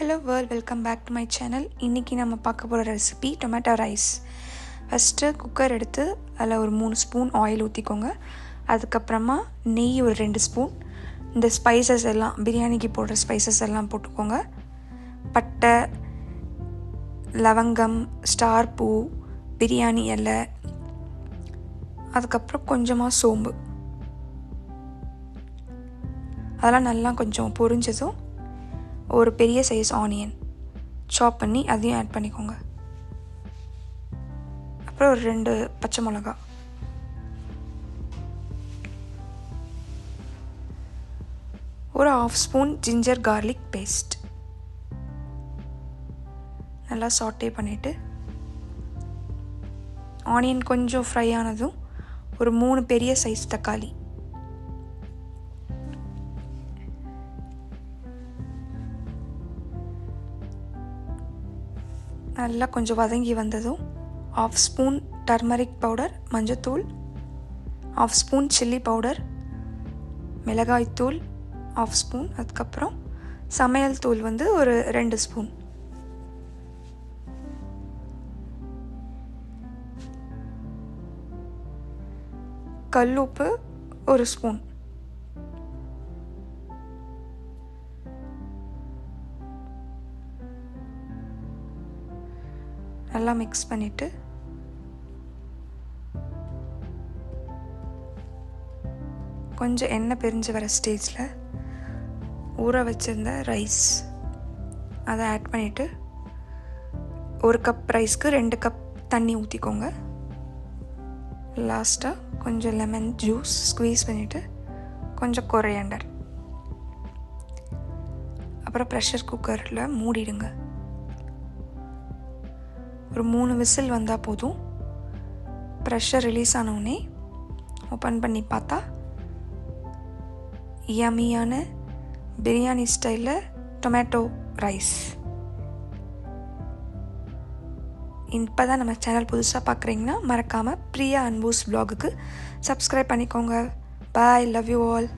Hello world, welcome back to my channel. இன்றைக்கி நம்ம பார்க்க போகிற recipe tomato rice. First cooker எடுத்து அதில் ஒரு 3 ஸ்பூன் ஆயில் ஊற்றிக்கோங்க. அதுக்கப்புறமா நெய் ஒரு 2 ஸ்பூன். இந்த ஸ்பைசஸ் எல்லாம், பிரியாணிக்கு போடுற ஸ்பைசஸ் எல்லாம் போட்டுக்கோங்க. பட்டை, லவங்கம், ஸ்டார் பூ, பிரியாணி இலை, அதுக்கப்புறம் கொஞ்சமாக சோம்பு. அதெல்லாம் நல்லா கொஞ்சம் பொரிஞ்சதும் ஒரு பெரிய சைஸ் ஆனியன் சாப் பண்ணி அதையும் ஆட் பண்ணிக்கோங்க. அப்புறம் ஒரு 2 பச்சை மிளகா, ஒரு 1/2 ஸ்பூன் ஜிஞ்சர் கார்லிக் பேஸ்ட் நல்லா சாட்டே பண்ணிவிட்டு, ஆனியன் கொஞ்சம் ஃப்ரை ஆனதும் ஒரு 3 பெரிய சைஸ் தக்காளி, நல்லா கொஞ்சம் வதங்கி வந்ததும் 1/2 ஸ்பூன் டர்மரிக் பவுடர், மஞ்சத்தூள், 1/2 ஸ்பூன் சில்லி பவுடர், மிளகாய்த்தூள் 1/2 ஸ்பூன், அதுக்கப்புறம் சமையல் தூள் ஒரு 2 ஸ்பூன். கல்லுப்பு 1 ஸ்பூன். நல்லா மிக்ஸ் பண்ணிவிட்டு கொஞ்சம் எண்ணெய் பிரிஞ்சு வர ஸ்டேஜில் ஊற வச்சுருந்த ரைஸ் அதை ஆட் பண்ணிவிட்டு, 1 கப் ரைஸ்க்கு 2 கப் தண்ணி ஊற்றிக்கோங்க. லாஸ்ட்டாக கொஞ்சம் லெமன் ஜூஸ் ஸ்குவீஸ் பண்ணிவிட்டு கொஞ்சம் கொரியாண்டர், அப்புறம் ப்ரெஷர் குக்கரில் மூடிடுங்க. ஒரு 3 விசில் வந்தால் போதும். ப்ரெஷர் ரிலீஸ் ஆனவுடனே ஓப்பன் பண்ணி பார்த்தா யம்மியான பிரியாணி ஸ்டைலில் டொமேட்டோ ரைஸ். இப்போ தான் நம்ம சேனல் புதுசாக பார்க்குறீங்கன்னா மறக்காமல் பிரியா அன்பூஸ் வ்ளாகுக்கு சப்ஸ்கிரைப் பண்ணிக்கோங்க. பாய், லவ் யூ ஆல்.